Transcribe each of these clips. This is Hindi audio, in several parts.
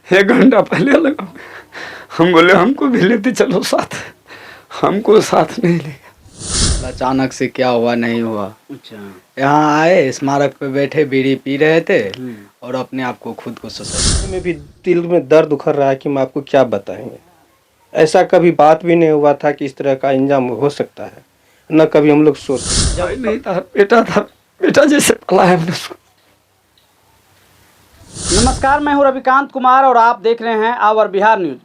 1 घंटा पहले लगा। हम बोले हमको भी लेते चलो साथ, हमको साथ नहीं ले। अचानक से क्या हुआ नहीं हुआ। अच्छा। यहाँ आए, स्मारक पे बैठे, बीड़ी पी रहे थे और अपने आप को खुद को सुसाइड। में भी दिल में दर्द उखड़ रहा है कि हम आपको क्या बताएंगे। ऐसा कभी बात भी नहीं हुआ था कि इस तरह का इंजाम हो सकता है, न कभी हम लोग सोच। जब नहीं था, बेटा था, बेटा जैसे पला है हमने उसको। नमस्कार, मैं हूं रविकांत कुमार और आप देख रहे हैं आवर बिहार न्यूज।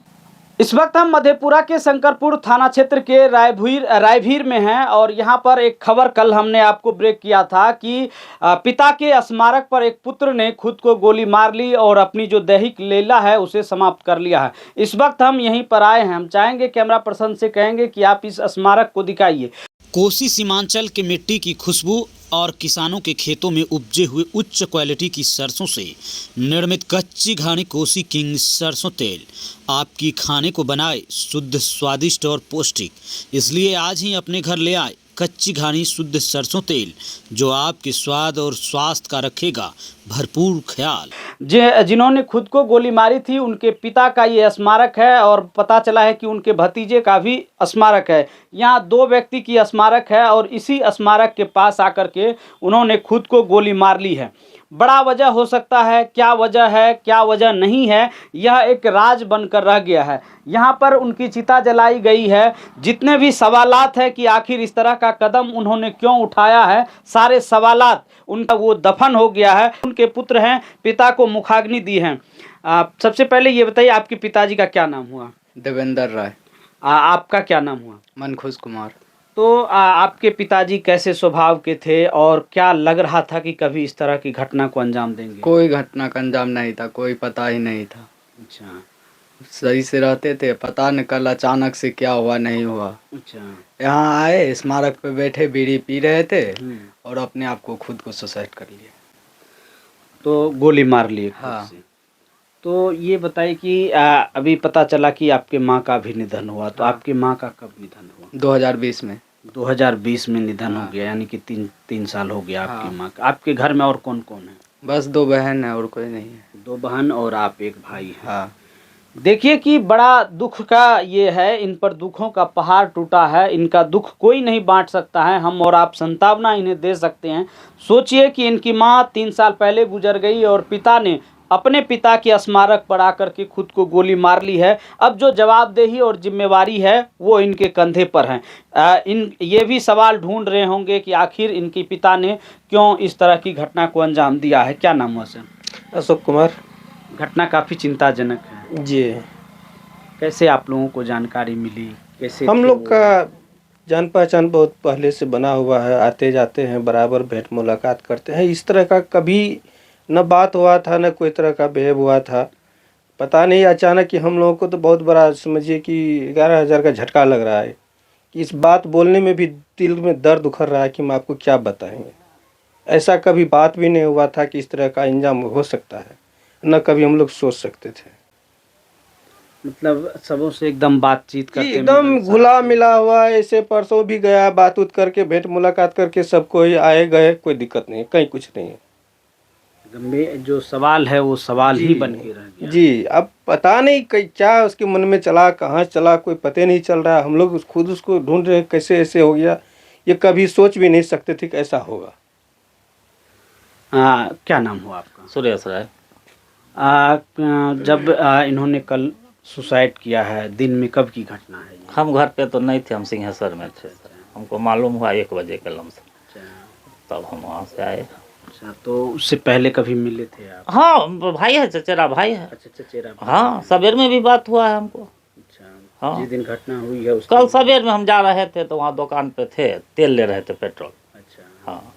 इस वक्त हम मधेपुरा के शंकरपुर थाना क्षेत्र के रायभीर में हैं और यहां पर एक खबर कल हमने आपको ब्रेक किया था कि पिता के स्मारक पर एक पुत्र ने खुद को गोली मार ली और अपनी जो दैहिक लीला है उसे समाप्त कर लिया है। इस वक्त हम यहीं पर आए हैं। हम चाहेंगे कैमरा पर्सन से कहेंगे कि आप इस स्मारक को दिखाइए। कोसी सीमांचल के मिट्टी की खुशबू और किसानों के खेतों में उपजे हुए उच्च क्वालिटी की सरसों से निर्मित कच्ची घानी कोसी किंग सरसों तेल आपकी खाने को बनाए शुद्ध, स्वादिष्ट और पौष्टिक। इसलिए आज ही अपने घर ले आए कच्ची घानी शुद्ध सरसों तेल, जो आपके स्वाद और स्वास्थ्य का रखेगा भरपूर ख्याल। जिन्होंने खुद को गोली मारी थी उनके पिता का ये स्मारक है और पता चला है कि उनके भतीजे का भी स्मारक है। यहाँ 2 व्यक्ति की स्मारक है और इसी स्मारक के पास आकर के उन्होंने खुद को गोली मार ली है। बड़ा वजह हो सकता है, क्या वजह है क्या वजह नहीं है, यह एक राज बनकर रह गया है। यहाँ पर उनकी चिता जलाई गई है। जितने भी सवालात हैं कि आखिर इस तरह का कदम उन्होंने क्यों उठाया है, सारे सवालात उनका वो दफन हो गया है। उनके पुत्र हैं, पिता को मुखाग्नि दी है। सबसे पहले ये बताइए आपके पिताजी का क्या नाम हुआ? देवेंद्र राय। आपका क्या नाम हुआ? मनखुश कुमार। तो आपके पिताजी कैसे स्वभाव के थे और क्या लग रहा था कि कभी इस तरह की घटना को अंजाम देंगे? कोई घटना का अंजाम नहीं था, कोई पता ही नहीं था। अच्छा। सही से रहते थे, पता नहीं कल अचानक से क्या हुआ नहीं हुआ। अच्छा। यहाँ आए, स्मारक पे बैठे, बीड़ी पी रहे थे और अपने आप को खुद को सुसाइड कर लिया। तो गोली मार लिए खुद हाँ। से। तो ये बताइए कि अभी पता चला कि आपके माँ का भी निधन हुआ, तो आपकी माँ का कब निधन हुआ? 2020 में। 2020 में निधन हो गया, यानी कि तीन साल हो गया आपकी माँ का। आपके घर में और कौन कौन है? बस 2 बहन है और कोई नहीं है। 2 बहन और आप एक भाई है। हाँ। देखिए कि बड़ा दुख का ये है, इन पर दुखों का पहाड़ टूटा है। इनका दुख कोई नहीं बांट सकता है, हम और आप संतावना इन्हें दे सकते हैं। सोचिए कि इनकी माँ 3 साल पहले गुजर गई और पिता ने अपने पिता के स्मारक पर आकर के खुद को गोली मार ली है। अब जो जवाबदेही और जिम्मेवारी है वो इनके कंधे पर है। ये भी सवाल ढूंढ रहे होंगे कि आखिर इनके पिता ने क्यों इस तरह की घटना को अंजाम दिया है। क्या नाम हुआ सर? अशोक कुमार। घटना काफ़ी चिंताजनक है जी। कैसे आप लोगों को जानकारी मिली? कैसे हम लोग का जान पहचान बहुत पहले से बना हुआ है, आते जाते हैं, बराबर भेंट मुलाकात करते हैं। इस तरह का कभी न बात हुआ था, न कोई तरह का बिहेव हुआ था। पता नहीं अचानक कि हम लोगों को तो बहुत बड़ा समझिए कि 11,000 का झटका लग रहा है कि इस बात बोलने में भी दिल में दर्द उखड़ रहा है कि हम आपको क्या बताएंगे। ऐसा कभी बात भी नहीं हुआ था कि इस तरह का इंजाम हो सकता है, न कभी हम लोग सोच सकते थे। मतलब सबों से एकदम बातचीत करके एकदम घुला मिला हुआ है। ऐसे परसों भी गया, बात उत करके, भेंट मुलाकात करके सब कोई आए गए, कोई दिक्कत नहीं, कहीं कुछ नहीं है। जो सवाल है वो सवाल ही बन के रह गया। जी, अब पता नहीं क्या उसके मन में चला, कहाँ चला, कोई पता नहीं चल रहा है। हम लोग खुद उसको ढूंढ रहे हैं, कैसे ऐसे हो गया, ये कभी सोच भी नहीं सकते थे कि ऐसा होगा। क्या नाम हुआ आपका? सुरेश राय। जब इन्होंने कल सुसाइड किया है, दिन में कब की घटना है ये? हम घर पे तो नहीं थे, हम सिंहेश्वर में थे। हमको मालूम हुआ 1 बजे के लमसम, तब हम वहाँ से आए। अच्छा, तो उससे पहले कभी मिले थे आप? हाँ, भाई है, चचेरा भाई है। अच्छा, चचेरा। हाँ, सवेर में भी बात हुआ है हमको। अच्छा। हाँ। जिस दिन घटना हुई है कल सवेर में हम जा रहे थे तो वहाँ दुकान पे थे, तेल ले रहे थे, पेट्रोल। अच्छा। हाँ।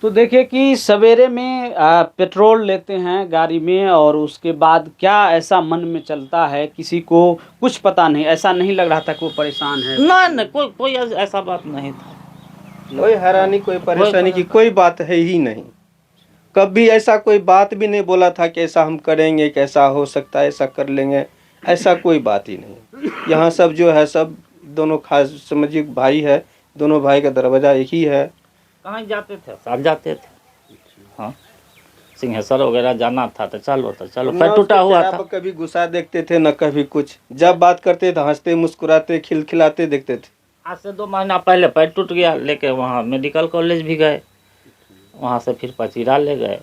तो देखिए कि सवेरे में पेट्रोल लेते हैं गाड़ी में और उसके बाद क्या ऐसा मन में चलता है, किसी को कुछ पता नहीं, ऐसा नहीं लग रहा था कि वो परेशान है? नहीं, कोई ऐसा बात नहीं था। कोई हैरानी, कोई परेशानी की कोई बात है ही नहीं। कभी ऐसा कोई बात भी नहीं बोला था कि ऐसा हम करेंगे, कैसा हो सकता है, ऐसा कर लेंगे, ऐसा कोई बात ही नहीं। यहाँ सब जो है सब दोनों खास समझिए भाई है, दोनों भाई का दरवाज़ा एक ही है। कहाँ जाते थे? साथ जाते थे। हाँ। सिंहेश्वर वगैरह जाना था तो चलो पैर टूटा हुआ था। कभी गुस्सा देखते थे न कभी कुछ, जब बात करते थे हंसते मुस्कुराते खिलखिलाते देखते थे। आज से 2 महीना पहले पैर टूट गया, लेके वहाँ मेडिकल कॉलेज भी गए, वहाँ से फिर पचीरा ले गए।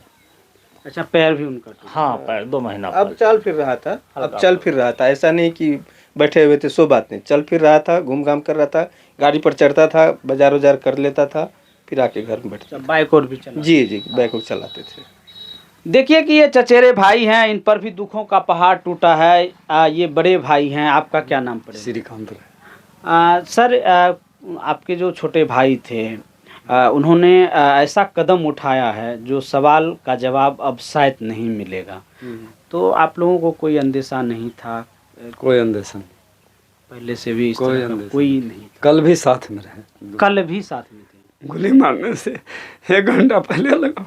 अच्छा, पैर भी उनका टूटा? हाँ, पैर 2 महीना अब पहले। चल फिर रहा था, अब चल फिर रहा था, ऐसा नहीं कि बैठे हुए थे सो बात नहीं, चल फिर रहा था, घूम घाम कर रहा था, गाड़ी पर चढ़ता था, बाजार उजार कर लेता था, फिर आके घर में बैठता। बाइक और भी चला? जी बैक चलाते थे। देखिए कि ये चचेरे भाई हैं, इन पर भी दुखों का पहाड़ टूटा है। ये बड़े भाई हैं। आपका क्या नाम पड़ेगा? श्रीकांत सर, आपके जो छोटे भाई थे, उन्होंने ऐसा कदम उठाया है जो सवाल का जवाब अब शायद नहीं मिलेगा, तो आप लोगों को कोई अंदेशा नहीं था? कोई अंदेशा नहीं, पहले से भी इस कोई तरह का अंदेशा कोई नहीं था? कल भी साथ में रहे, कल भी साथ में थे? गोली मारने से 1 घंटा पहले लगा,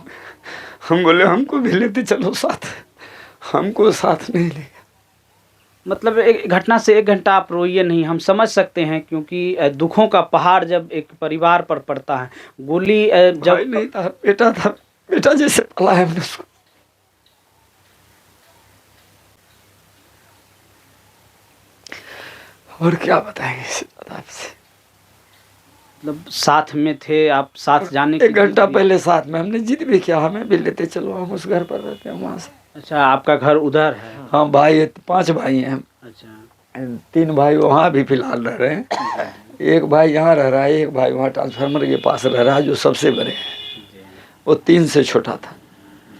हम बोले हमको भी लेते चलो साथ, हमको साथ नहीं ले। मतलब एक घटना से 1 घंटा आप रोइए नहीं, हम समझ सकते हैं, क्योंकि दुखों का पहाड़ जब एक परिवार पर पड़ता है, गोली भाई जब नहीं था, बेटा था, बेटा जैसे पाला है हमने उसको। और क्या बताएंगे इससे ज्यादा आपसे। मतलब साथ में थे आप, साथ जाने 1 घंटा पहले साथ में हमने जिद भी किया, हमें भी लेते चलो, हम उस घर पर रहते हैं वहाँ से। अच्छा, आपका घर उधर है? हाँ भाई, 5 भाई हैं हम। अच्छा, 3 भाई वहाँ भी फिलहाल रह रहे हैं, 1 भाई यहाँ रह रहा है, 1 भाई वहाँ ट्रांसफार्मर के पास रह रहा है, जो सबसे बड़े हैं, वो 3 से छोटा था।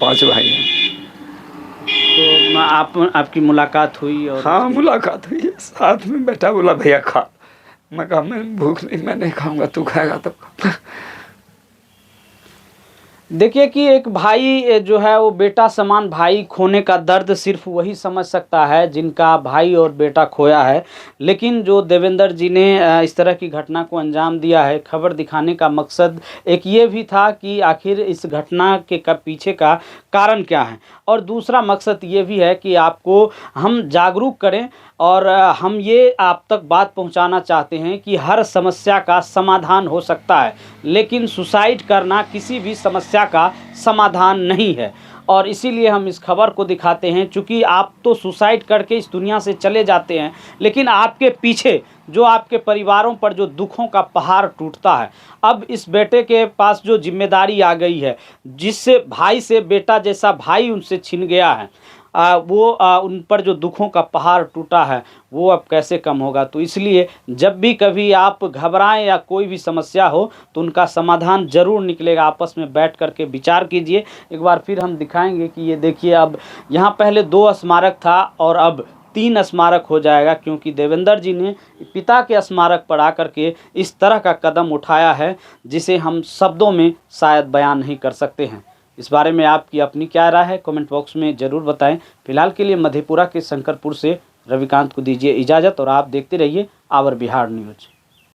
5 भाई हैं। तो आपकी मुलाकात हुई? और हाँ, मुलाकात हुई है, साथ में बैठा, बोला भैया खा। मैं कहा मैं भूख नहीं, मैं नहीं खाऊंगा, तू खाएगा तब खा। देखिए कि एक भाई जो है वो बेटा समान भाई खोने का दर्द सिर्फ वही समझ सकता है जिनका भाई और बेटा खोया है। लेकिन जो देवेंद्र जी ने इस तरह की घटना को अंजाम दिया है, खबर दिखाने का मकसद एक ये भी था कि आखिर इस घटना के पीछे का कारण क्या है, और दूसरा मकसद ये भी है कि आपको हम जागरूक करें, और हम ये आप तक बात पहुंचाना चाहते हैं कि हर समस्या का समाधान हो सकता है, लेकिन सुसाइड करना किसी भी समस्या का समाधान नहीं है। और इसीलिए हम इस खबर को दिखाते हैं, चूँकि आप तो सुसाइड करके इस दुनिया से चले जाते हैं, लेकिन आपके पीछे जो आपके परिवारों पर जो दुखों का पहाड़ टूटता है, अब इस बेटे के पास जो जिम्मेदारी आ गई है, जिससे भाई से बेटा जैसा भाई उनसे छिन गया है, उन पर जो दुखों का पहाड़ टूटा है वो अब कैसे कम होगा। तो इसलिए जब भी कभी आप घबराएं या कोई भी समस्या हो तो उनका समाधान ज़रूर निकलेगा। आपस में बैठ कर के विचार कीजिए। एक बार फिर हम दिखाएंगे कि ये देखिए, अब यहाँ पहले 2 स्मारक था और अब 3 स्मारक हो जाएगा, क्योंकि देवेंद्र जी ने पिता के स्मारक पर आकर के इस तरह का कदम उठाया है जिसे हम शब्दों में शायद बयान नहीं कर सकते हैं। इस बारे में आपकी अपनी क्या राय है, कमेंट बॉक्स में ज़रूर बताएं। फिलहाल के लिए मधेपुरा के शंकरपुर से रविकांत को दीजिए इजाज़त, और आप देखते रहिए आवर बिहार न्यूज़।